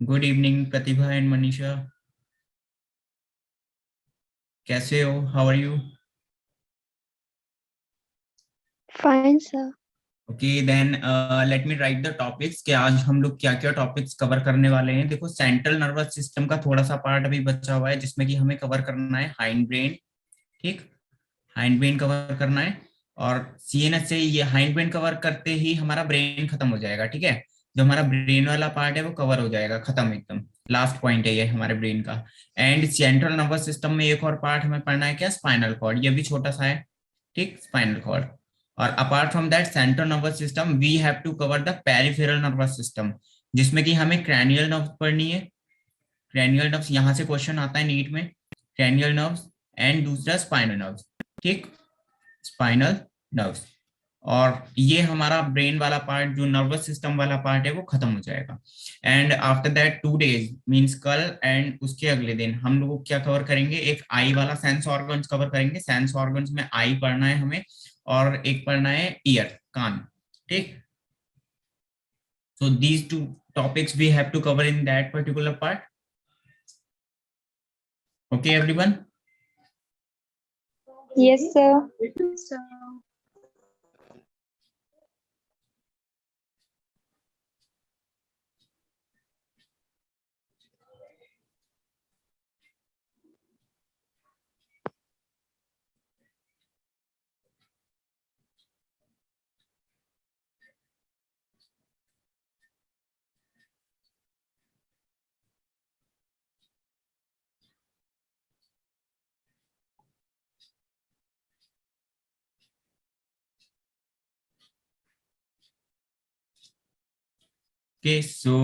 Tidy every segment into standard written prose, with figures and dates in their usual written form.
Good evening Pratibha and Manisha. कैसे हो? How are you? Fine, sir. Okay then let me write the topics कि आज हम लोग क्या क्या टॉपिक्स कवर करने वाले हैं। देखो, सेंट्रल नर्वस सिस्टम का थोड़ा सा पार्ट अभी बचा हुआ है जिसमें कि हमें कवर करना है हाइंड ब्रेन। ठीक, हाइंड ब्रेन कवर करना है। और सीएनएस से ये हाइंड ब्रेन कवर करते ही हमारा ब्रेन खत्म हो जाएगा। ठीक है, जो हमारा ब्रेन वाला पार्ट है वो कवर हो जाएगा, खत्म एकदम। लास्ट पॉइंट है ये हमारे ब्रेन का। एंड सेंट्रल नर्वस सिस्टम में एक और पार्ट हमें पढ़ना है, क्या? Spinal cord. ये भी छोटा सा है। ठीक, स्पाइनल कॉर्ड। और apart from that central nervous system we have to cover the peripheral nervous system, जिसमें कि हमें क्रैनियल नर्व्स पढ़नी है। क्रैनियल नर्व्स, यहाँ से क्वेश्चन आता है नीट में। क्रैनियल नर्व्स एंड दूसरा स्पाइनल नर्व्स। ठीक, स्पाइनल नर्व्स। और ये हमारा ब्रेन वाला पार्ट, जो नर्वस सिस्टम वाला पार्ट है, वो खत्म हो जाएगा। And after that 2 days means कल एंड उसके अगले दिन हम लोग क्या कवर करेंगे, एक आई वाला सेंस ऑर्गन्स कवर करेंगे। सेंस ऑर्गन्स में आई पढ़ना है हमें, और एक पढ़ना है ईयर, कान। ठीक, so these two topics we have to cover in that particular part. Okay everyone? Yes, sir. So, okay, so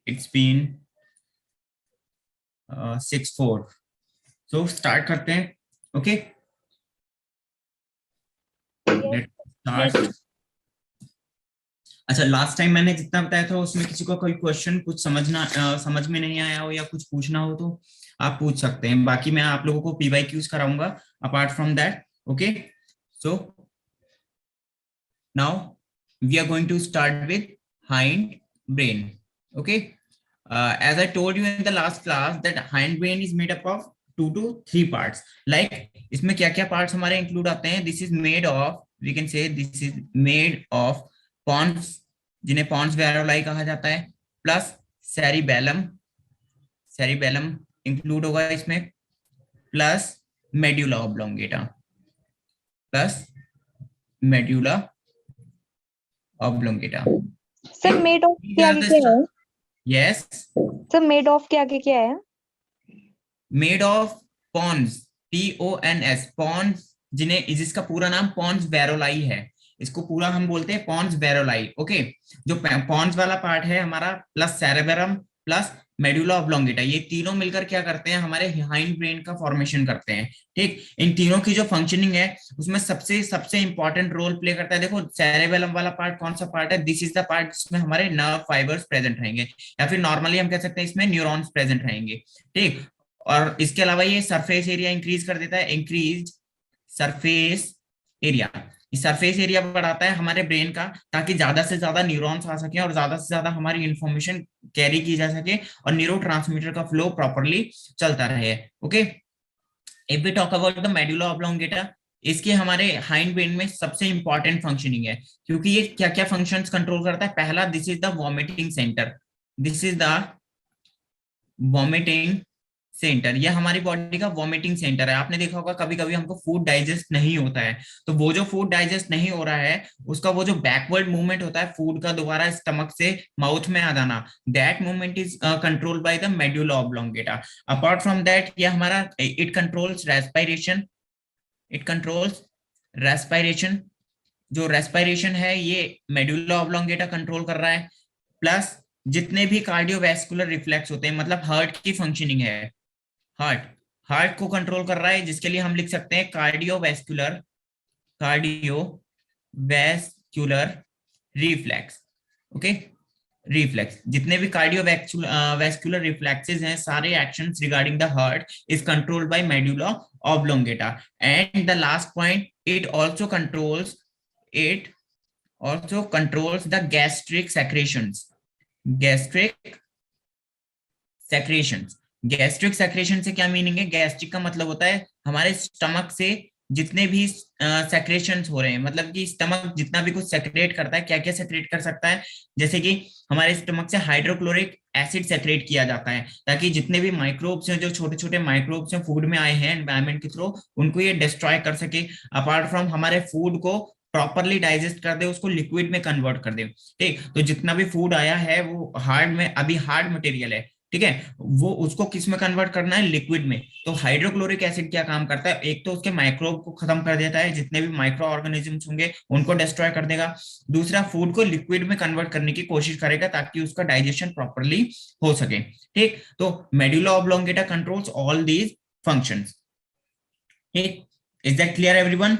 it's been 6:04, so start करते हैं। Okay, let's yes, start. अच्छा, लास्ट टाइम मैंने जितना बताया था उसमें किसी को कोई क्वेश्चन कुछ समझ में नहीं आया हो या कुछ पूछना हो तो आप पूछ सकते हैं। बाकी मैं आप लोगों को पीवाईक्यूज कराऊंगा apart from that. Okay, so now we are going to start with hind brain. Okay, as I told you in the last class that hind brain is made up of 2 to 3 parts. Like इसमें क्या क्या parts हमारे include आते हैं? This is made of, we can say this is made of pons, जिन्हें pons varolai कहा जाता है, plus cerebellum, cerebellum include होगा इसमें, plus medulla oblongata, plus medulla oblongata. Sir, ठीक, made of these के are आगे the क्या है? yes, Sir, made of के आगे क्या है? Made of pons, PONS, pons, जिसका पूरा नाम पॉन्स वेरोलाई है। इसको पूरा हम बोलते हैं पॉन्स वेरोलाई। ओके, जो पॉन्स वाला पार्ट है हमारा, प्लस सेरेबेरम, प्लस मेडुला ऑब्लोंगेटा, ये तीनों मिलकर क्या करते हैं, हमारे हाइंड ब्रेन का फॉर्मेशन करते हैं। ठीक, इन तीनों की जो फंक्शनिंग है उसमें सबसे सबसे इंपॉर्टेंट रोल प्ले करता है। देखो, सेरेबेलम वाला पार्ट कौन सा पार्ट है? दिस इज द पार्ट जिसमें हमारे नर्व फाइबर्स प्रेजेंट रहेंगे, या फिर नॉर्मली हम कह सकते हैं इसमें न्यूरॉन्स प्रेजेंट रहेंगे। ठीक, और इसके अलावा ये सरफेस एरिया इंक्रीज कर देता है, increase surface area. Surface area बढ़ाता है हमारे ब्रेन का, ताकि ज्यादा से ज्यादा न्यूरॉन्स आ सके और ज्यादा से ज्यादा हमारी इंफॉर्मेशन कैरी की जा सके और न्यूरो ट्रांसमीटर का फ्लो प्रॉपरली चलता रहे। Okay, if we talk about the medulla oblongata, इसके हमारे हाइंड ब्रेन में सबसे इंपॉर्टेंट फंक्शनिंग है, क्योंकि ये क्या क्या फंक्शंस कंट्रोल करता है। पहला, this is the vomiting centre, this is the vomiting centre. ये हमारी बॉडी का वॉमिटिंग सेंटर है। आपने देखा होगा कभी कभी हमको फूड डाइजेस्ट नहीं होता है, तो वो जो फूड डाइजेस्ट नहीं हो रहा है उसका वो जो बैकवर्ड मूवमेंट होता है फूड का दोबारा स्टमक से माउथ में आ जाना, that movement is controlled by the medulla oblongata. Apart from that ये हमारा it controls respiration, it controls respiration. जो रेस्पिरेशन है ये मेडुला ऑब्लोंगेटा कंट्रोल कर रहा है। प्लस जितने भी कार्डियोवैस्कुलर रिफ्लेक्स होते हैं, मतलब हार्ट की फंक्शनिंग है, हार्ट, हार्ट को कंट्रोल कर रहा है, जिसके लिए हम लिख सकते हैं cardiovascular, cardiovascular reflex. Okay, reflex, जितने भी कार्डियोवैस्कुलर रिफ्लेक्सेस हैं, सारे actions regarding the heart is controlled by medulla oblongata. And the last point, it also controls the gastric secretions, gastric secretions. Gastric secretion से क्या मीनिंग है? Gastric का मतलब होता है हमारे स्टमक से जितने भी सेक्रेशंस हो रहे हैं, मतलब कि स्टमक जितना भी कुछ सेक्रेट करता है, क्या क्या सेक्रेट कर सकता है, जैसे कि हमारे स्टमक से हाइड्रोक्लोरिक एसिड सेक्रेट किया जाता है, ताकि जितने भी माइक्रोब्स हैं, जो छोटे छोटे माइक्रोब्स हैं फूड में आए हैं एनवायरमेंट के थ्रू, उनको ये डिस्ट्रॉय कर सके। अपार्ट फ्रॉम हमारे फूड को प्रॉपरली डाइजेस्ट कर दे, उसको लिक्विड में कन्वर्ट कर दे। ठीक, तो जितना भी फूड आया है वो हार्ड में, अभी हार्ड मटेरियल है, ठीक है, वो उसको किस में कन्वर्ट करना है? लिक्विड में। तो हाइड्रोक्लोरिक एसिड क्या काम करता है? एक तो उसके माइक्रोब को खत्म कर देता है, जितने भी माइक्रो ऑर्गेनिजम्स होंगे उनको डिस्ट्रॉय कर देगा। दूसरा, फूड को लिक्विड में कन्वर्ट करने की कोशिश करेगा ताकि उसका डाइजेशन प्रॉपरली हो सके। ठीक, तो medulla oblongata controls all these functions. ठीक, इज दैट क्लियर एवरीवन?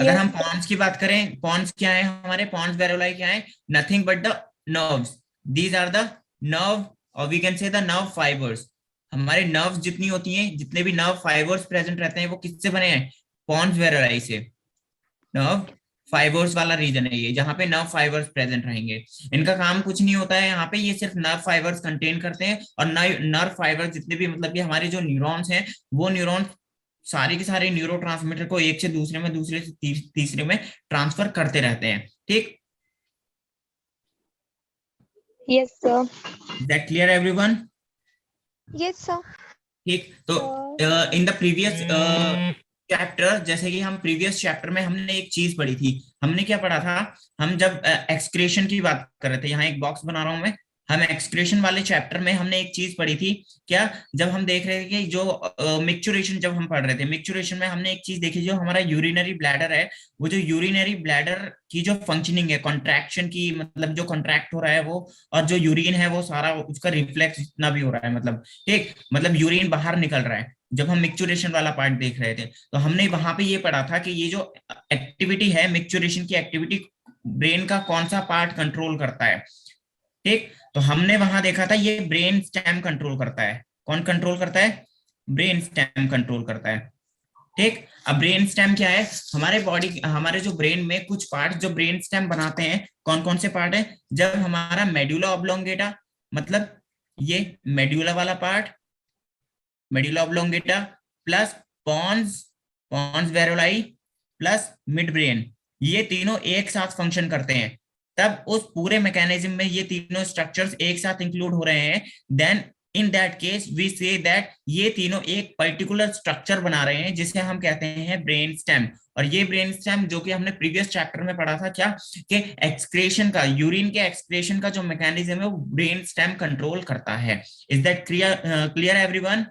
अगर Yes, हम पॉन्स की बात करें, पॉन्स क्या है? हमारे पॉन्स वेरोलाई क्या है? Nothing but the nerves. These are the nerve, और we can say the nerve fibres. हमारे नर्व्स जितनी होती हैं, जितने भी नर्व फाइबर्स प्रेजेंट रहते हैं, वो किससे बने हैं? पॉन्स वेरोलाई से। नर्व फाइबर्स वाला रीजन है ये, जहाँ पे नर्व फाइबर्स प्रेजेंट रहेंगे। इनका काम कुछ नहीं होता है यहाँ पे, ये सिर्फ नर्व फाइबर्स कंटेन करते हैं, और नर्व फाइबर्स जितने भी, मतलब कि हमारे जो न्यूरॉन्स हैं, वो न्यूरॉन्स सारे के सारे न्यूरोट्रांसमीटर को एक से दूसरे में, दूसरे से तीसरे में ट्रांसफर करते रहते हैं। ठीक, yes, sir. That clear everyone? Yes, sir. ठीक, तो इन द प्रीवियस चैप्टर, जैसे कि हम प्रीवियस चैप्टर में हमने एक चीज पढ़ी थी। हमने क्या पढ़ा था? हम जब एक्सक्रेशन की बात कर रहे थे, यहाँ एक बॉक्स बना रहा हूं मैं, हम एक्सक्रेशन वाले चैप्टर में हमने एक चीज पढ़ी थी। क्या? जब हम देख रहे थे कि जो मिक्चुरेशन, जब हम पढ़ रहे थे मिक्चुरेशन में, हमने एक चीज देखी, जो हमारा यूरिनरी ब्लैडर है, वो जो यूरिनरी ब्लैडर की जो फंक्शनिंग है, कॉन्ट्रैक्शन की, मतलब जो कॉन्ट्रैक्ट हो रहा है वो, और जो यूरिन है वो सारा उसका रिफ्लेक्स जितना भी हो रहा है, मतलब ठीक, मतलब यूरिन बाहर निकल रहा है, जब हम मिक्चुरेशन वाला पार्ट देख रहे थे, तो हमने वहां पे ये पढ़ा था कि ये जो एक्टिविटी है, मिक्चुरेशन की एक्टिविटी, ब्रेन का कौन सा पार्ट कंट्रोल करता है। ठीक, तो हमने वहां देखा था ये ब्रेन स्टेम कंट्रोल करता है। कौन कंट्रोल करता है? ब्रेन स्टेम कंट्रोल करता है। ठीक, अब ब्रेन स्टेम क्या है? हमारे बॉडी, हमारे जो ब्रेन में कुछ पार्ट जो ब्रेन स्टेम बनाते हैं, कौन कौन से पार्ट है? जब हमारा मेडुला ऑब्लोंगेटा, मतलब ये मेडुला वाला part, medulla oblongata plus pons, pons varolii plus mid brain, ये तीनों एक साथ फंक्शन करते हैं। तब उस पूरे मैकेनिज्म में ये तीनों स्ट्रक्चर्स एक साथ इंक्लूड हो रहे हैं, then in that case we say that ये तीनों एक पर्टिकुलर स्ट्रक्चर बना रहे हैं, जिसे हम कहते हैं ब्रेन स्टेम। और ये ब्रेन स्टेम, जो कि हमने प्रीवियस चैप्टर में पढ़ा था, क्या कि एक्सक्रेशन का, यूरिन के एक्सक्रेशन का जो मैकेनिज्म है वो ब्रेन स्टेम कंट्रोल करता है। Is that clear everyone?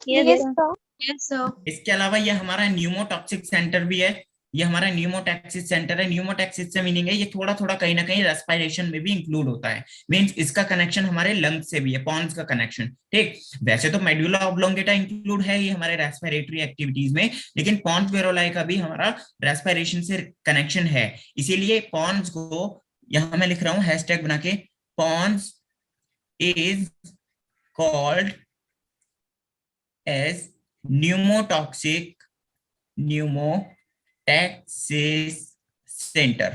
Yes, sir. Yes, sir. इसके अलावा ये हमारा न्यूमोटॉक्सिक सेंटर भी है। ये हमारा न्यूमोटॉक्सिस सेंटर है। न्यूमोटॉक्सिस से मीनिंग है ये थोड़ा थोड़ा कहीं ना कहीं रेस्पिरेशन में भी इंक्लूड होता है, मींस इसका कनेक्शन हमारे लंग्स से भी है, पॉन्स का कनेक्शन। ठीक, वैसे तो मेडुला ऑब्लोंगेटा इंक्लूड है ये हमारे रेस्पिरेटरी एक्टिविटीज में, लेकिन पॉन्स वेरोलाई का भी हमारा रेस्पिरेशन से कनेक्शन है। इसीलिए पॉन्स को यहां मैं लिख रहा हूं हैशटैग बना के, pons is called as pneumotoxic pneumotaxis center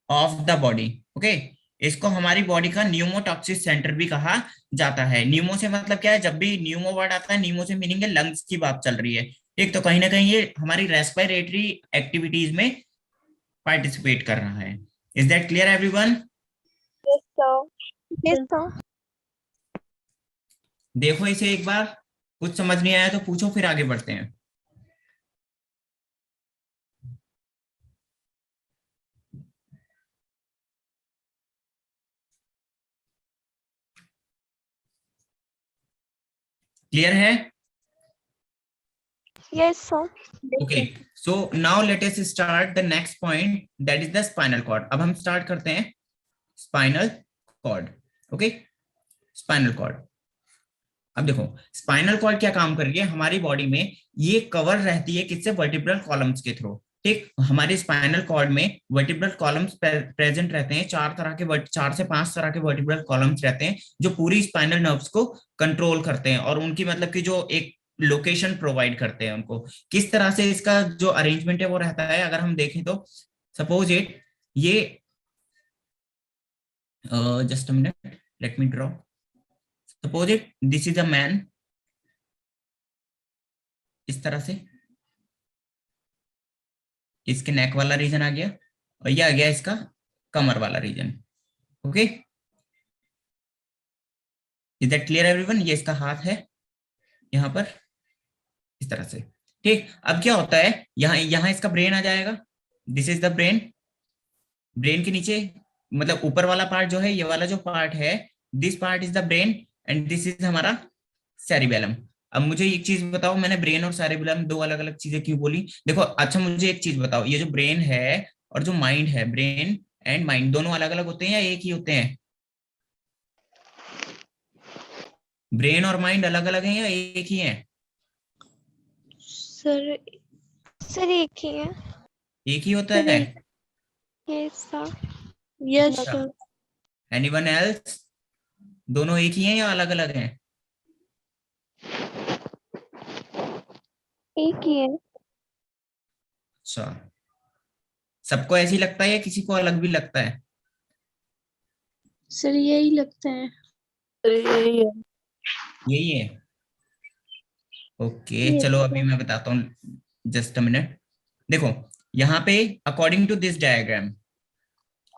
of the body. Okay, इसको हमारी बॉडी का न्यूमोटॉक्सिस सेंटर भी कहा जाता है। न्यूमो से मतलब क्या है? जब भी न्यूमो वर्ड आता है, न्यूमो से मीनिंग है लंग्स की बात चल रही है। ठीक, तो कहीं ना कहीं ये हमारी रेस्पिरेटरी एक्टिविटीज में पार्टिसिपेट कर रहा है। Is that clear everyone? Yes, sir. Yes, sir. देखो इसे एक बार, कुछ समझ नहीं आया तो पूछो, फिर आगे बढ़ते हैं। क्लियर है? Yes, sir. Okay, so now let us start the next point, that is the spinal cord. अब हम स्टार्ट करते हैं spinal cord. Okay, spinal cord. अब देखो स्पाइनल कॉर्ड क्या काम कर रही है हमारी बॉडी में? ये कवर रहती है किससे? वर्टिब्रल कॉलम्स के थ्रू। ठीक, हमारे स्पाइनल कॉर्ड में वर्टिब्रल कॉलम्स प्रेजेंट रहते हैं। चार से पांच तरह के वर्टिब्रल कॉलम्स रहते हैं, जो पूरी स्पाइनल नर्व्स को कंट्रोल करते हैं, और उनकी मतलब कि जो एक लोकेशन प्रोवाइड करते हैं उनको। किस तरह से इसका जो अरेंजमेंट है वो रहता है, अगर हम देखें तो सपोज इट, ये just a minute, let me draw. Suppose it this is a man, इस तरह से इसके नेक वाला रीजन आ गया और ये आ गया इसका कमर वाला region. Okay, is that clear everyone? ये इसका हाथ है यहाँ पर इस तरह से। ठीक, अब क्या होता है, यहाँ यहाँ इसका ब्रेन आ जाएगा, this is the brain. Brain के नीचे मतलब ऊपर वाला पार्ट जो है, ये वाला जो पार्ट है, this part is the brain and this is हमारा सेरिबेलम। अब मुझे एक चीज बताओ, मैंने ब्रेन और सेरिबेलम दो अलग अलग चीजें क्यों बोली? देखो, अच्छा मुझे एक चीज बताओ, ये जो ब्रेन है और जो माइंड है, ब्रेन एंड माइंड दोनों अलग अलग होते हैं या एक ही होते हैं? ब्रेन और माइंड अलग अलग हैं या एक ही हैं? सर सर एक ही है। एक ही होता है। Yes sir. यस अच्छा, सर। Anyone else? दोनों एक ही हैं या अलग अलग हैं? एक ही है। अच्छा, सबको ऐसे ही लगता है या किसी को अलग भी लगता है? सर यही लगता है। यही है। ओके, चलो अभी मैं बताता हूँ, जस्ट अ मिनट। देखो यहाँ पे अकॉर्डिंग टू दिस डायग्राम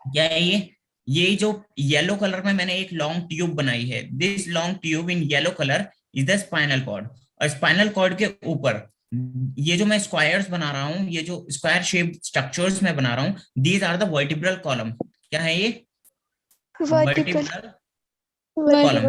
क्या है, ये जो येलो कलर में मैंने एक लॉन्ग ट्यूब बनाई है, this long tube in yellow colour is the spinal cord. और स्पाइनल कॉर्ड के ऊपर ये जो मैं स्क्वायर्स बना रहा हूँ, ये जो स्क्वायर शेप्ड स्ट्रक्चर्स मैं बना रहा हूँ, these are the vertebral column. क्या है ये? Vertical. Vertebral column.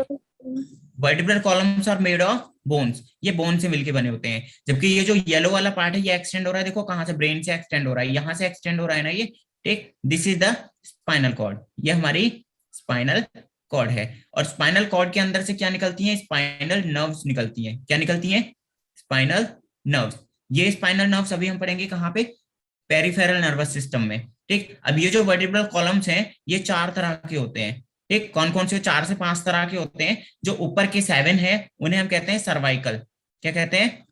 Vertebral columns are made of bones, ये बोन से मिलके बने होते हैं। जबकि ये जो येलो वाला पार्ट है, ये एक्सटेंड हो रहा है, देखो कहाँ से, ब्रेन से एक्सटेंड हो रहा है, यहाँ से एक्सटेंड हो रहा है ना ये। ठीक, this is the spinal cord, ये हमारी स्पाइनल कॉर्ड है। और स्पाइनल कॉर्ड के अंदर से क्या निकलती है? स्पाइनल नर्व्स निकलती हैं। क्या निकलती हैं? Spinal nerves. ये स्पाइनल नर्व्स अभी हम पढ़ेंगे कहाँ पे? पेरिफेरल नर्वस सिस्टम में। ठीक, अब ये जो वर्टिब्रल कॉलम्स हैं, ये चार तरह के होते हैं। ठीक, कौन कौन से? 4 से 5 तरह के होते हैं। जो ऊपर के 7 है उन्हें हम कहते हैं सर्वाइकल। क्या कहते हैं?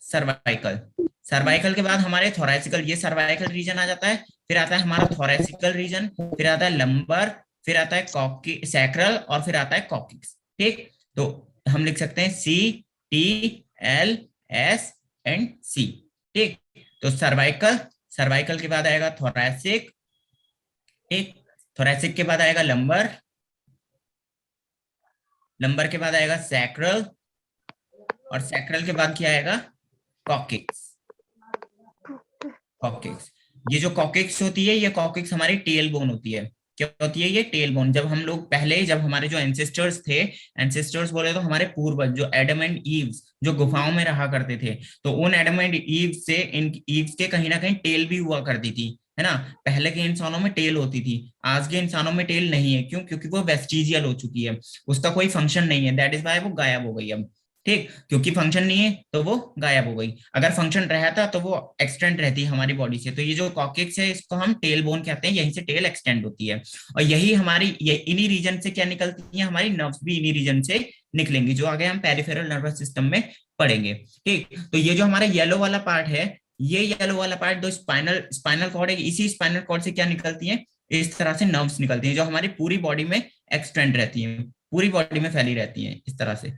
सर्वाइकल। सर्वाइकल के बाद हमारे थोरैसिकल, ये सर्वाइकल रीजन आ जाता है। फिर आता है हमारा थोरैसिकल रीजन, फिर आता है लंबर, फिर आता है कॉकी सैक्रल, और फिर आता है कॉकिक्स। ठीक, तो हम लिख सकते हैं CTLS&C। ठीक, तो सर्वाइकल, सर्वाइकल के बाद आएगा थोरैसिक। ठीक, थोरैसिक के बाद आएगा लंबर, लंबर के बाद आएगा सैक्रल, और सैक्रल के बाद क्या आएगा? कॉकिक्स। कॉकिक्स, ये जो कॉकिक्स होती है, ये कॉकिक्स हमारी टेल बोन होती है। क्या होती है ये? Tail bone. जब हम लोग पहले, जब हमारे जो एंसेस्टर्स थे, एंसेस्टर्स बोले तो हमारे पूर्वज, जो एडम एंड ईव्स जो गुफाओं में रहा करते थे, तो उन एडम एंड ईव्स से, इन ईव्स के कहीं ना कहीं टेल भी हुआ करती थी, है ना? पहले के इंसानों में टेल होती थी, आज के इंसानों में टेल नहीं है। क्यों? क्योंकि वो वेस्टिजियल हो चुकी है, उसका कोई फंक्शन नहीं है, दैट इज वाई वो गायब हो गई अब। ठीक, क्योंकि फंक्शन नहीं है तो वो गायब हो गई। अगर फंक्शन रहता तो वो एक्सटेंड रहती है हमारी बॉडी से। तो ये जो कॉकिक्स है, इसको हम टेल बोन कहते हैं, यहीं से टेल एक्सटेंड होती है। और यही हमारी, इन्हीं रीजन से क्या निकलती है? हमारी नर्व्स भी इन्हीं रीजन से निकलेंगी, जो आगे हम पेरिफेरल नर्वस सिस्टम में पढ़ेंगे। ठीक, तो ये जो हमारा येलो वाला पार्ट है, ये येलो वाला पार्ट जो स्पाइनल स्पाइनल कॉर्ड है, इसी स्पाइनल कॉर्ड से क्या निकलती है? इस तरह से नर्व्स निकलती हैं, जो हमारी पूरी बॉडी में एक्सटेंड रहती हैं, पूरी बॉडी में फैली रहती हैं इस तरह से।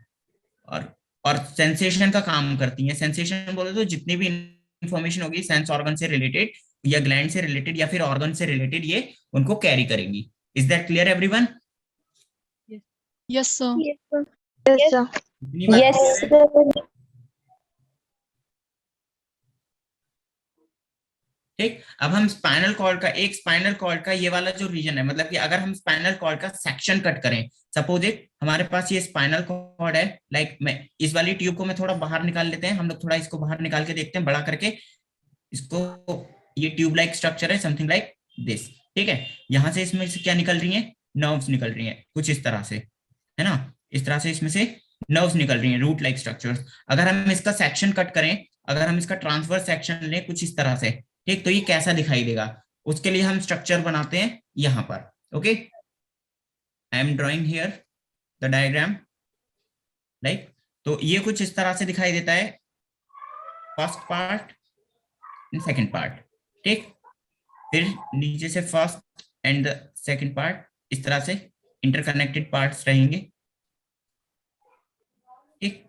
और और सेंसेशन का काम करती हैं। सेंसेशन बोले तो जितनी भी इंफॉर्मेशन होगी सेंस ऑर्गन से रिलेटेड, या ग्लैंड से रिलेटेड, या फिर ऑर्गन से रिलेटेड, ये उनको कैरी करेंगी। Is that clear everyone? Yes sir. Yes sir. इतनी बात यस clear है? सर। ठीक, अब हम स्पाइनल कॉर्ड का, एक स्पाइनल कॉर्ड का ये वाला जो रीजन है, मतलब कि अगर हम स्पाइनल कॉर्ड का सेक्शन कट करें, सपोज इट हमारे पास ये स्पाइनल कॉर्ड है, लाइक मैं इस वाली ट्यूब को मैं थोड़ा बाहर निकाल लेते हैं, हम लोग थोड़ा इसको बाहर निकाल के देखते हैं, बड़ा करके इसको। ये ट्यूब लाइक स्ट्रक्चर है, समथिंग लाइक दिस। ठीक है, यहाँ से इसमें से क्या निकल रही है? नर्व्स निकल रही हैं कुछ इस तरह से, है ना? इस तरह से इसमें से नर्व्स निकल रही हैं, रूट लाइक स्ट्रक्चर्स। अगर हम इसका सेक्शन कट करें, अगर हम इसका ट्रांसफर सेक्शन लें कुछ इस तरह से, ठीक, तो ये कैसा दिखाई देगा? उसके लिए हम स्ट्रक्चर बनाते हैं यहाँ पर। Okay, I am drawing here the diagram, like, तो ये कुछ इस तरह से दिखाई देता है, first part and second part. ठीक, फिर नीचे से first and the second part, इस तरह से इंटरकनेक्टेड पार्ट्स रहेंगे, ठीक।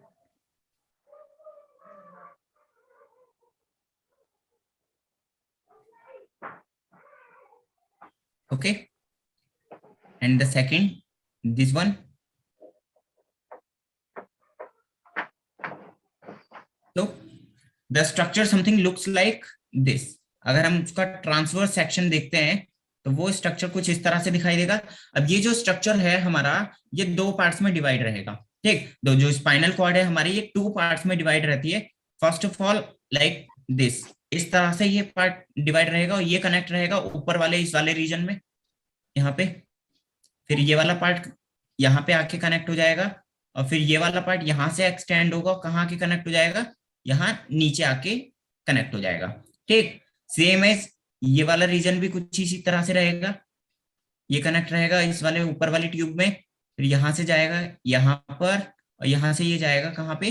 Okay, and the second, this one. तो the structure something looks like this. अगर हम उसका ट्रांसवर्स सेक्शन देखते हैं तो वो स्ट्रक्चर कुछ इस तरह से दिखाई देगा। अब ये जो स्ट्रक्चर है हमारा, ये दो पार्ट्स में डिवाइड रहेगा, ठीक। दो जो स्पाइनल कॉर्ड है हमारी, ये टू पार्ट्स में डिवाइड रहती है। First of all like this, इस तरह से ये पार्ट डिवाइड रहेगा और ये कनेक्ट रहेगा ऊपर वाले इस वाले रीजन में, यहाँ पे। फिर ये वाला पार्ट यहाँ पे आके कनेक्ट हो जाएगा, और फिर ये वाला पार्ट यहाँ से एक्सटेंड होगा, कहाँ आके कनेक्ट हो जाएगा, यहाँ नीचे आके कनेक्ट हो जाएगा, ठीक। सेम एज ये वाला रीजन भी कुछ इसी तरह से रहेगा, ये कनेक्ट रहेगा इस वाले ऊपर वाली ट्यूब में, फिर यहाँ से जाएगा यहाँ पर, और यहाँ से ये जाएगा कहाँ पे,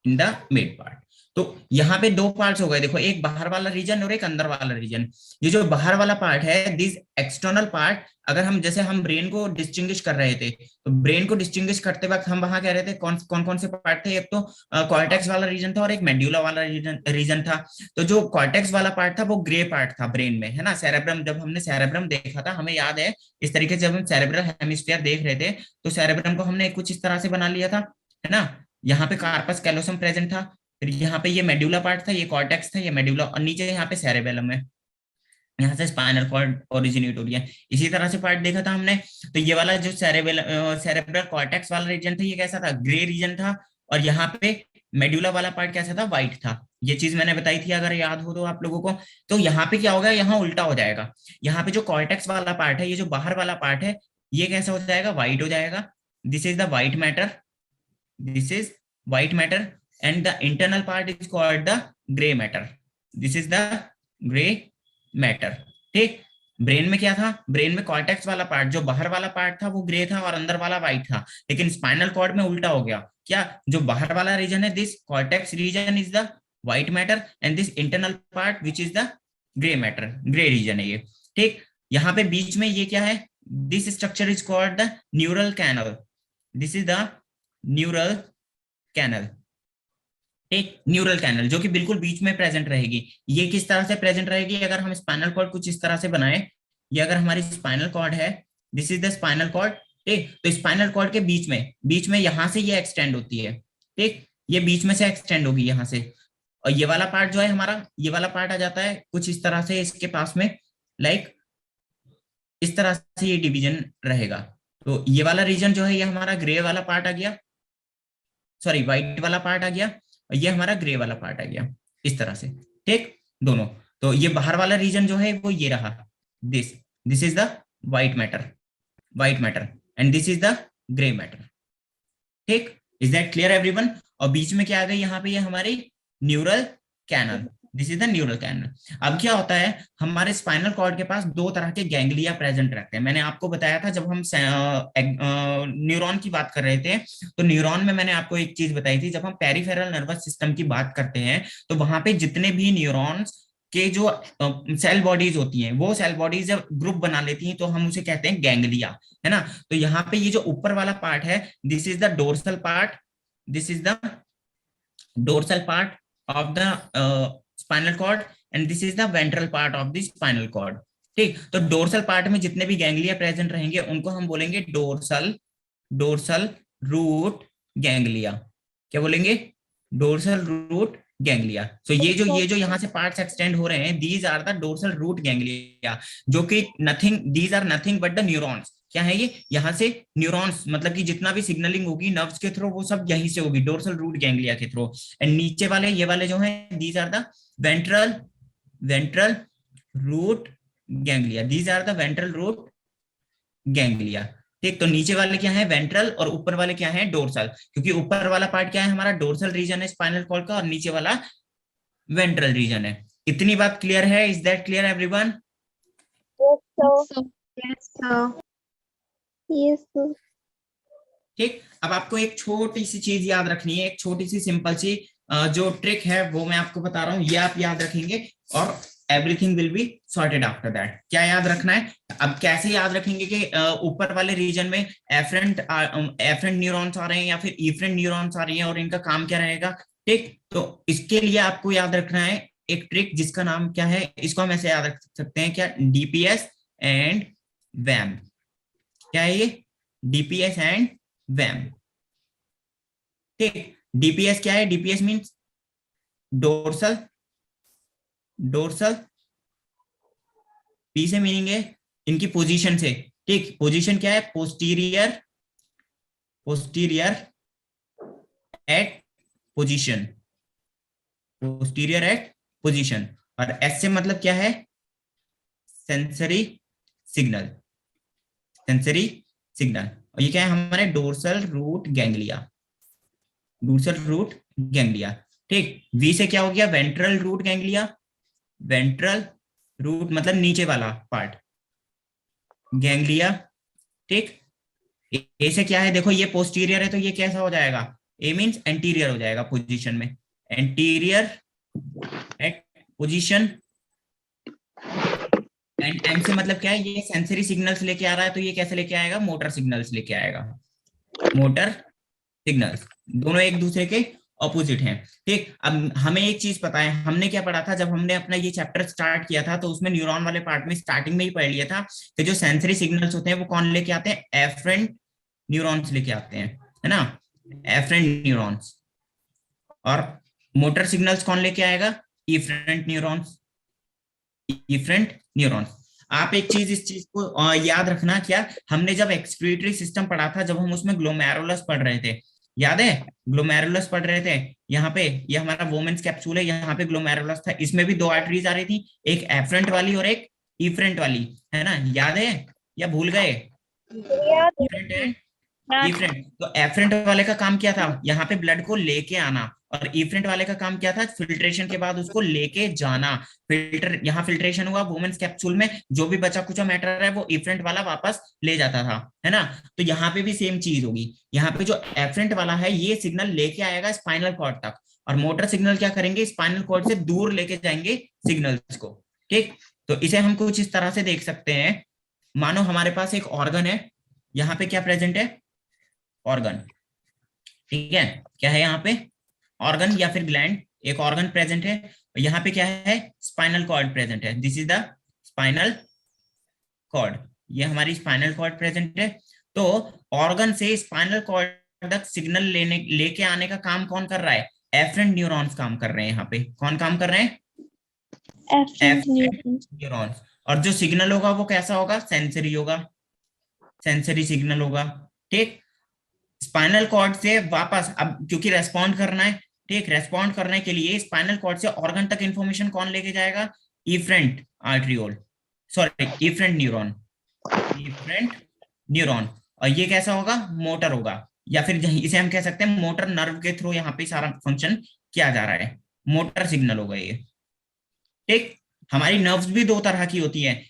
इन द मिड पार्ट। तो यहाँ पे दो पार्ट्स हो गए, देखो, एक बाहर वाला रीजन और एक अंदर वाला रीजन। ये जो बाहर वाला पार्ट है, दिस एक्सटर्नल पार्ट, अगर हम जैसे हम ब्रेन को डिस्टिंग्विश कर रहे थे, तो ब्रेन को डिस्टिंग्विश करते वक्त हम वहां कह रहे थे कौन कौन से पार्ट थे, एक तो कॉर्टेक्स वाला रीजन था और एक मेड्यूला वाला रीजन था। तो जो कॉर्टेक्स वाला पार्ट था वो ग्रे पार्ट था ब्रेन में, है ना। सेरेब्रम, जब हमने सेरेब्रम देखा था, हमें याद है इस तरीके से, जब हम सेरेब्रल हेमिस्फीयर देख रहे थे तो सेरेब्रम को हमने कुछ इस तरह से बना लिया था, है ना। यहाँ पे कार्पस कैलोसम प्रेजेंट था, फिर यहाँ पे ये मेड्यूला पार्ट था, ये कॉर्टेक्स था, ये मेड्यूला, और नीचे यहाँ पे सेरेबेलम है, यहाँ से स्पाइनल कॉर्ड ओरिजिनेट हो रही है। इसी तरह से पार्ट देखा था हमने। तो ये वाला जो सेरेब्रल कॉर्टेक्स वाला रीजन था, ये कैसा था, ग्रे रीजन था, और यहाँ पे मेड्यूला वाला पार्ट कैसा था, व्हाइट था। ये चीज मैंने बताई थी, अगर याद हो तो आप लोगों को। तो यहाँ पे क्या होगा, यहाँ उल्टा हो जाएगा। यहाँ पे जो कॉर्टेक्स वाला पार्ट है, ये जो बाहर वाला पार्ट है, ये कैसा हो जाएगा, व्हाइट हो जाएगा। This is the white matter, this is white matter, and the internal part is called the gray matter. This is the gray matter, ठीक। ब्रेन में क्या था, ब्रेन में कॉर्टेक्स वाला पार्ट, जो बाहर वाला पार्ट था वो ग्रे था और अंदर वाला व्हाइट था, लेकिन स्पाइनल कॉर्ड में उल्टा हो गया। क्या, जो बाहर वाला रीजन है, this cortex region is the white matter, and this internal part which is the grey matter, grey region है ये, ठीक। यहाँ पे बीच में ये क्या है, this structure is called the neural canal. This is the neural canal, एक न्यूरल कैनल जो कि बिल्कुल बीच में प्रेजेंट रहेगी। ये किस तरह से प्रेजेंट रहेगी, अगर हम स्पाइनल कॉर्ड कुछ इस तरह से बनाए, ये अगर हमारी स्पाइनल कॉर्ड है, this is the spinal cord, ठीक। तो स्पाइनल कॉर्ड के बीच में यहां से ये एक्सटेंड होती है, ठीक। ये बीच में से एक्सटेंड होगी यहाँ से, और ये वाला पार्ट जो है हमारा, ये वाला पार्ट आ जाता है कुछ इस तरह से इसके पास में, लाइक इस तरह से ये डिवीजन रहेगा। तो ये वाला रीजन जो है, ये हमारा ग्रे वाला पार्ट आ गया, सॉरी व्हाइट वाला पार्ट आ गया, और ये हमारा ग्रे वाला पार्ट आ गया, इस तरह से, ठीक, दोनों। तो ये बाहर वाला रीजन जो है वो ये रहा, this is the white matter, and this is the grey matter, ठीक। Is that clear everyone? और बीच में क्या आ गई, यहाँ पे ये हमारी neural canal, this is the neural canal. अब क्या होता है, हमारे स्पाइनल कॉर्ड के पास दो तरह के गैंग्लिया प्रेजेंट रहते हैं। मैंने आपको बताया था जब हम न्यूरॉन की बात कर रहे थे, तो न्यूरॉन में मैंने आपको एक चीज बताई थी, जब हम पेरिफेरल नर्वस सिस्टम की बात करते हैं तो वहां पे जितने भी न्यूरॉन्स के जो सेल बॉडीज होती हैं, वो सेल बॉडीज जब ग्रुप बना लेती हैं तो हम उसे कहते हैं गैंग्लिया, है ना। तो यहाँ पे ये जो ऊपर वाला पार्ट है, this is the dorsal part, this is the dorsal part of the spinal cord, and this is the ventral part of the spinal cord, ठीक। तो डोर्सल पार्ट में जितने भी गैंग्लिया प्रेजेंट रहेंगे उनको हम बोलेंगे डोर्सल रूट गैंग्लिया। क्या बोलेंगे, डोर्सल रूट गैंग्लिया। सो ये जो यहाँ से पार्ट्स एक्सटेंड हो रहे हैं, these are the dorsal root ganglia, जो कि these are nothing but the neurons. क्या है ये, यहाँ से न्यूरॉन्स, मतलब कि जितना भी सिग्नलिंग होगी नर्व्स के थ्रू वो सब यहीं से होगी, डोर्सल रूट गैंग्लिया के थ्रू। एंड नीचे वाले ये वाले जो हैं, these are the ventral root ganglia, these are the ventral root ganglia, ठीक। तो नीचे वाले क्या है, वेंट्रल, और ऊपर वाले क्या है, डोर्सल, क्योंकि ऊपर वाला पार्ट क्या है हमारा, डोर्सल रीजन है स्पाइनल कॉर्ड का, और नीचे वाला वेंट्रल रीजन है। इतनी बात क्लियर है? Is that clear everyone? Yes, sir. ठीक। अब आपको एक छोटी सी चीज याद रखनी है, एक छोटी सी सिंपल सी जो ट्रिक है वो मैं आपको बता रहा हूँ, ये आप याद रखेंगे और everything will be sorted after that. क्या याद रखना है? अब कैसे याद रखेंगे कि ऊपर वाले रीजन में एफरेंट न्यूरॉन्स आ रहे हैं या फिर इफरेंट न्यूरॉन्स आ रही हैं और इनका काम क्या रहेगा। ठीक, तो इसके लिए आपको याद रखना है एक ट्रिक जिसका नाम क्या है, इसको हम ऐसे याद रख सकते हैं क्या, डीपीएस एंड वैम। क्या है ये? डीपीएस एंड वैम। ठीक, डीपीएस क्या है? DPS means dorsal, dorsal, P से मीनिंग है इनकी पोजीशन से। ठीक, पोजीशन क्या है? Posterior, posterior at position, posterior at position. और एस से मतलब क्या है? Sensory signal, sensory signal. और ये क्या है हमारे? Dorsal root ganglia, dorsal root ganglia. ठीक, वी से क्या हो गया? Ventral root ganglia, ventral root मतलब नीचे वाला पार्ट, गैंग्लिया। ठीक, ए से क्या है? देखो ये पोस्टीरियर है तो ये कैसा हो जाएगा? ए मींस एंटीरियर हो जाएगा पोजीशन में, anterior at position. And M से मतलब क्या है? ये सेंसरी सिग्नल्स लेके आ रहा है तो ये कैसे लेके आएगा? मोटर सिग्नल्स लेके आएगा, मोटर सिग्नल्स। दोनों एक दूसरे के ऑपोजिट हैं। ठीक, अब हमें एक चीज पता है, हमने क्या पढ़ा था जब हमने अपना ये चैप्टर स्टार्ट किया था, तो उसमें न्यूरॉन वाले पार्ट में स्टार्टिंग में ही पढ़ लिया था कि जो सेंसरी सिग्नल्स होते हैं वो कौन लेके आते हैं? एफरेंट न्यूरॉन्स लेके आते हैं, है ना, एफरेंट न्यूरॉन्स। और मोटर सिग्नल्स कौन लेके आएगा? Efferent neurons, different neurons. आप एक चीज इस चीज को याद रखना, क्या हमने जब एक्सक्रीटरी सिस्टम पढ़ा था, जब हम उसमें ग्लोमेरुलस पढ़ रहे थे, याद है? ग्लोमेरुलस पढ़ रहे थे। यहाँ पे ये हमारा वोमेन्स कैप्सूल है, यहाँ पे ग्लोमेरुलस था, इसमें भी दो आर्टरीज आ रही थी, एक एफरेंट वाली और एक इफरेंट वाली, है ना, याद है या भूल गए? इफरेंट है, इफरेंट। तो एफरेंट वाले का काम क्या था? यहाँ पे ब्लड को लेके आना, और इफरेंट वाले का काम क्या था? फिल्ट्रेशन के बाद उसको लेके जाना। फिल्टर, यहाँ फिल्ट्रेशन हुआ वुमेन्स कैप्सूल में, जो भी बचा कुचा मैटर है वो इफरेंट वाला वापस ले जाता था, है ना। तो यहाँ पे भी सेम चीज होगी, यहाँ पे जो एफरेंट वाला है ये सिग्नल लेके आएगा स्पाइनल कॉर्ड तक, और मोटर सिग्नल क्या करेंगे? स्पाइनल कॉर्ड से दूर लेके जाएंगे सिग्नल्स को। ठीक, तो इसे हम कुछ इस तरह से देख सकते हैं। मानो हमारे पास एक ऑर्गन है, यहाँ पे क्या प्रेजेंट है? ऑर्गन। ठीक है, क्या है यहाँ पे? ऑर्गन या फिर ग्लैंड, एक ऑर्गन प्रेजेंट है। यहाँ पे क्या है? स्पाइनल कॉर्ड प्रेजेंट है, this is the spinal cord, ये हमारी स्पाइनल कॉर्ड प्रेजेंट है। तो ऑर्गन से स्पाइनल कॉर्ड तक सिग्नल लेके आने का काम कौन कर रहा है? एफरेंट न्यूरॉन्स काम कर रहे हैं। यहाँ पे कौन काम कर रहे हैं? Efferent efferent neurons. न्यूरॉन्स। और जो सिग्नल होगा वो कैसा होगा? सेंसरी होगा, सेंसरी सिग्नल होगा। ठीक, स्पाइनल कॉर्ड से वापस, अब क्योंकि रेस्पॉन्ड करना है, ठीक, रेस्पॉन्ड करने के लिए स्पाइनल कॉर्ड से ऑर्गन तक इंफॉर्मेशन कौन लेके जाएगा? Efferent arteriole, sorry efferent neuron, efferent neuron. और ये कैसा होगा? मोटर होगा, या फिर इसे हम कह सकते हैं मोटर नर्व के थ्रू यहाँ पे सारा फंक्शन किया जा रहा है, मोटर सिग्नल होगा ये। ठीक, हमारी नर्व्स भी दो तरह की होती हैं,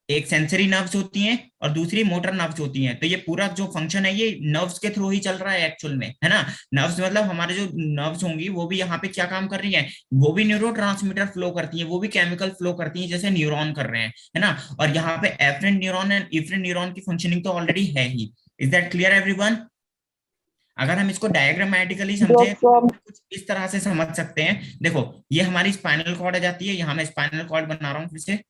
एक सेंसरी नर्व्स होती हैं और दूसरी मोटर नर्व्स होती हैं। तो ये पूरा जो फंक्शन है ये नर्व्स के थ्रू ही चल रहा है एक्चुअल में, है ना। नर्व्स मतलब हमारे जो नर्व्स होंगी वो भी यहाँ पे क्या काम कर रही हैं? वो भी न्यूरो ट्रांसमीटर फ्लो करती हैं, वो भी केमिकल फ्लो करती हैं जैसे न्यूरॉन कर रहे हैं, है ना। और यहाँ पे afferent neuron and efferent neuron की फंक्शनिंग तो ऑलरेडी है ही। Is that clear everyone? अगर हम इसको डायग्रामेटिकली समझे Yes, तो sir. कुछ इस तरह से समझ सकते हैं। देखो ये हमारी स्पाइनल कॉर्ड आ जाती है, यहाँ मैं स्पाइनल कॉर्ड बना रहा हूँ फिर से।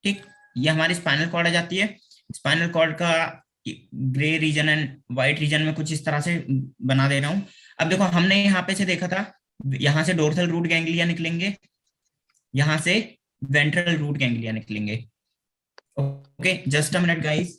ठीक, ये हमारी स्पाइनल कॉर्ड आ जाती है। स्पाइनल कॉर्ड का grey region and white region में कुछ इस तरह से बना दे रहा हूं। अब देखो हमने यहाँ पे से देखा था, यहाँ से डोर्सल रूट गैंग्लिया निकलेंगे, यहाँ से वेंट्रल रूट गैंग्लिया निकलेंगे। Okay, just a minute guys.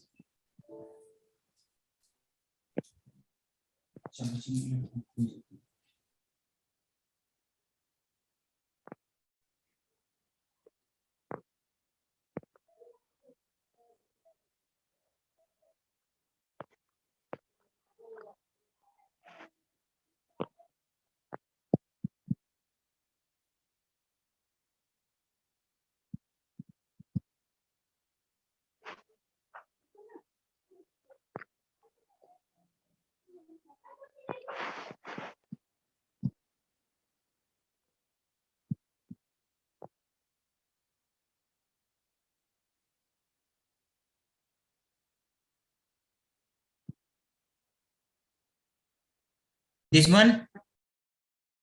This one?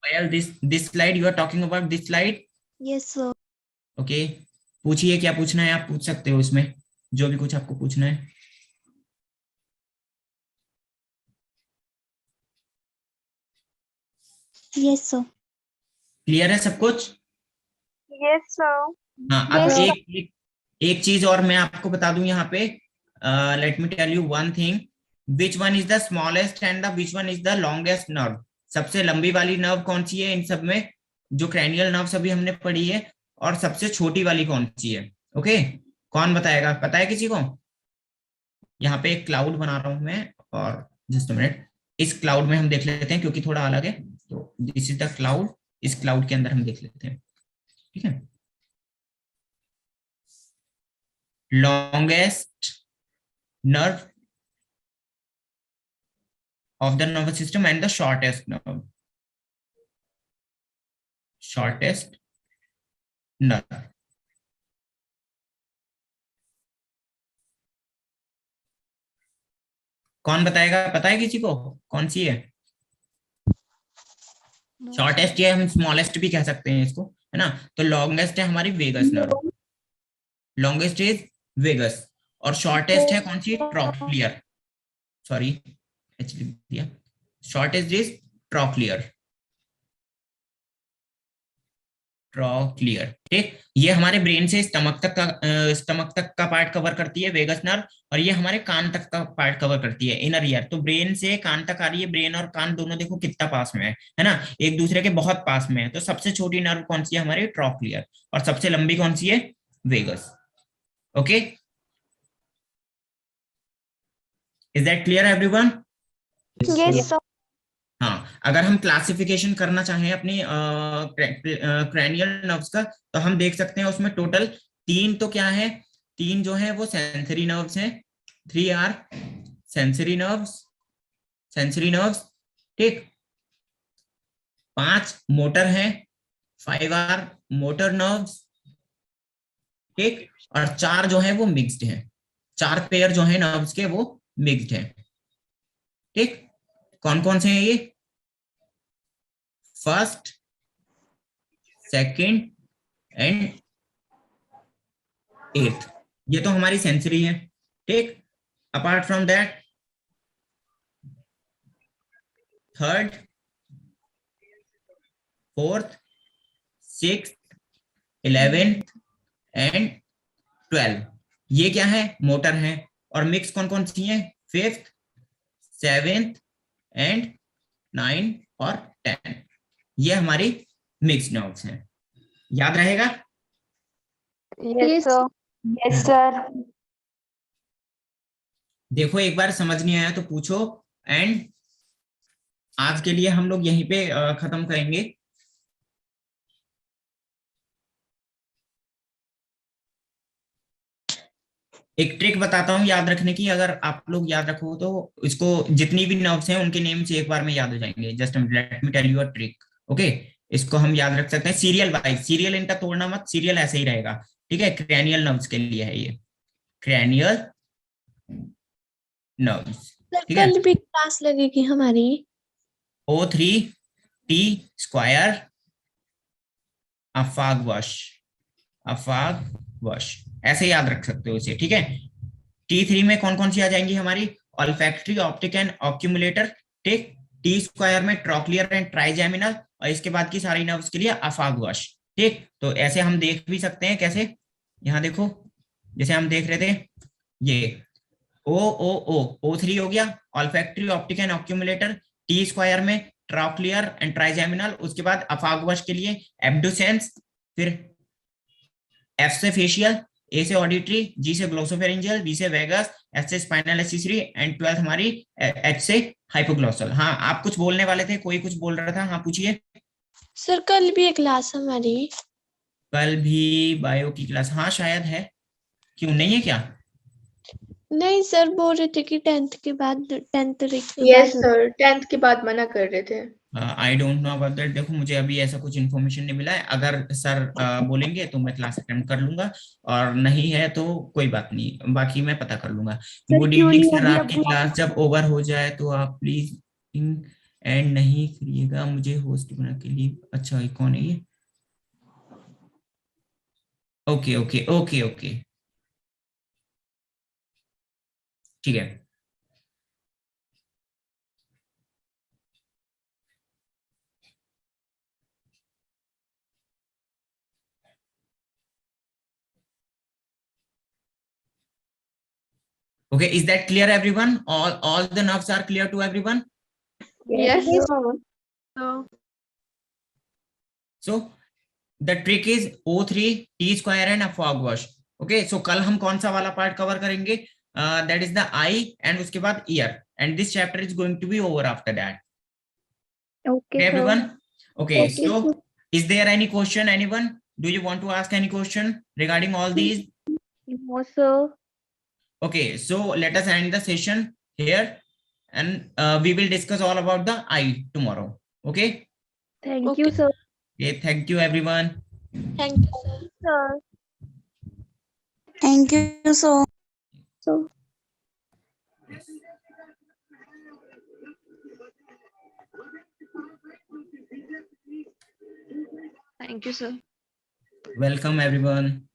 Well, this slide you are talking about, this slide? Yes, sir. Okay. पूछिए, क्या पूछना है आप पूछ सकते हो इसमें, जो भी कुछ आपको पूछना है. Yes, sir. क्लियर है सब कुछ? Yes, sir. हाँ, अब Yes, एक चीज और मैं आपको बता दूं यहाँ पे. Let me tell you one thing. Which one is the smallest and the which one is the longest nerve? सबसे लंबी वाली नर्व कौन सी है इन सब में, जो क्रैनियल नर्व अभी हमने पढ़ी है, और सबसे छोटी वाली कौन सी है? ओके, कौन बताएगा? पता है किसी को? यहाँ पे एक क्लाउड बना रहा हूं मैं, और जस्ट मिनट, इस क्लाउड में हम देख लेते हैं क्योंकि थोड़ा अलग है. तो दिस इज द क्लाउड, इस क्लाउड के अंदर हम देख लेते हैं. ठीक है. longest nerve of the nervous system and the shortest nerve. Shortest nerve. कौन बताएगा? पता है किसी को कौन सी है? शॉर्टेस्ट या हम स्मॉलेस्ट भी कह सकते हैं इसको, है ना. तो लॉन्गेस्ट है हमारी vagus nerve, longest is vagus, और शॉर्टेस्ट है कौन सी? ट्रॉक्लियर. सॉरी, एक्चुअली दिया. Shortest is trochlear. ट्रॉक्लियर. ठीक, ये हमारे ब्रेन से स्टमक तक का पार्ट कवर करती है वेगस नर्व, और ये हमारे कान तक का पार्ट कवर करती है इनर ईयर. तो ब्रेन से कान तक आ रही है, ब्रेन और कान दोनों देखो कितना पास में है ना, एक दूसरे के बहुत पास में है. तो सबसे छोटी नर्व कौन सी है हमारी? ट्रॉक्लियर. और सबसे लंबी कौन सी है? Vagus. Okay, is that clear everyone? yes, sir. हाँ, अगर हम क्लासिफिकेशन करना चाहें अपनी क्रैनियल नर्व्स का, तो हम देख सकते हैं उसमें टोटल 3 तो क्या है, 3 जो है वो सेंसरी नर्व्स हैं. 3 are sensory nerves, sensory nerves. ठीक, 5 मोटर हैं, 5 आर मोटर नर्व्स. ठीक, और 4 जो है वो मिक्स्ड हैं, 4 पेयर जो है नर्व्स के वो मिक्स्ड हैं. ठीक, कौन कौन से हैं ये? फर्स्ट, सेकंड एंड 8th, ये तो हमारी सेंसरी है. ठीक, apart from that third, fourth, 6th, 11th and 12th, ये क्या है? मोटर है. और मिक्स कौन कौन सी है? 5th, 7th एंड 9 और 10, ये हमारी मिक्स नर्व्स हैं. याद रहेगा? Yes, sir. Yes, sir. देखो, एक बार समझ नहीं आया तो पूछो. एंड आज के लिए हम लोग यहीं पे खत्म करेंगे. एक ट्रिक बताता हूँ याद रखने की, अगर आप लोग याद रखो तो इसको, जितनी भी नर्व्स हैं उनके नेम से एक बार में याद हो जाएंगे. Just let me tell you a trick. Okay, इसको हम याद रख सकते हैं सीरियल वाइज. सीरियल इनका तोड़ना मत, सीरियल ऐसे ही रहेगा. ठीक है, क्रैनियल नर्व्स के लिए है ये, क्रैनियल नर्व्स. ठीक है, कल भी क्लास लगेगी हमारी. O3T स्क्वायर अफागवश, अफागवश, ऐसे याद रख सकते हो इसे. ठीक है, T3 में कौन कौन सी आ जाएंगी हमारी? Olfactory, optic and oculomotor. ठीक, T स्क्वायर में ट्रॉक्लियर एंड ट्राइजेमिनल, और इसके बाद की सारी नर्व्स के लिए अफागवश. ठीक, तो ऐसे हम देख भी सकते हैं. कैसे? यहाँ देखो, जैसे हम देख रहे थे, ये O3 हो गया, olfactory, optic and oculomotor. T square में ट्रॉक्लियर एंड ट्राइजेमिनल, उसके बाद अफागवश के लिए एब्डुसेंस, फिर F से फेशियल, A से ऑडिटरी, G से ग्लोसोफेरिंजियल, B से वेगस, S से स्पाइनल एक्सेसरी एंड 12th हमारी H से हाइपोग्लॉसल. हाँ, आप कुछ बोलने वाले थे, कोई कुछ बोल रहा था. हाँ, पूछिए. सर कल भी एक क्लास हमारी. कल भी बायो की क्लास? हाँ, शायद है. क्यों, नहीं है क्या? नहीं सर, बोल रहे थे कि 10th के बाद, 10th तारीख के यस बाद. सर, 10th के बाद मना कर रहे थे. I don't know about that. देखो, मुझे अभी ऐसा कुछ इन्फॉर्मेशन नहीं मिला है. अगर सर बोलेंगे तो मैं क्लास अटेंड कर लूंगा, और नहीं है तो कोई बात नहीं, बाकी मैं पता कर लूंगा. गुड इवनिंग सर, आपकी क्लास जब ओवर हो जाए तो आप प्लीज एंड नहीं करिएगा मुझे होस्ट बना के लिए। अच्छा ये कौन है ये? ओके ओके ओके ओके ठीक है। Okay, is that clear everyone? All the nerves are clear to everyone? Yes. So the trick is O3 T square and a fog wash. Okay, so कल हम कौन सा वाला पार्ट कवर करेंगे? That is the eye and उसके बाद ear, and this chapter is going to be over after that. Okay, Okay, sir. everyone? Okay, Okay, so sir. is there any question, anyone? Do you want to ask any question regarding all these? No, sir. Okay, so let us end the session here, and we will discuss all about the eye tomorrow. Okay? Thank you, Okay. sir. Okay, thank you everyone. Thank you, sir. Sir. Thank you so So. Thank you, sir. Welcome everyone.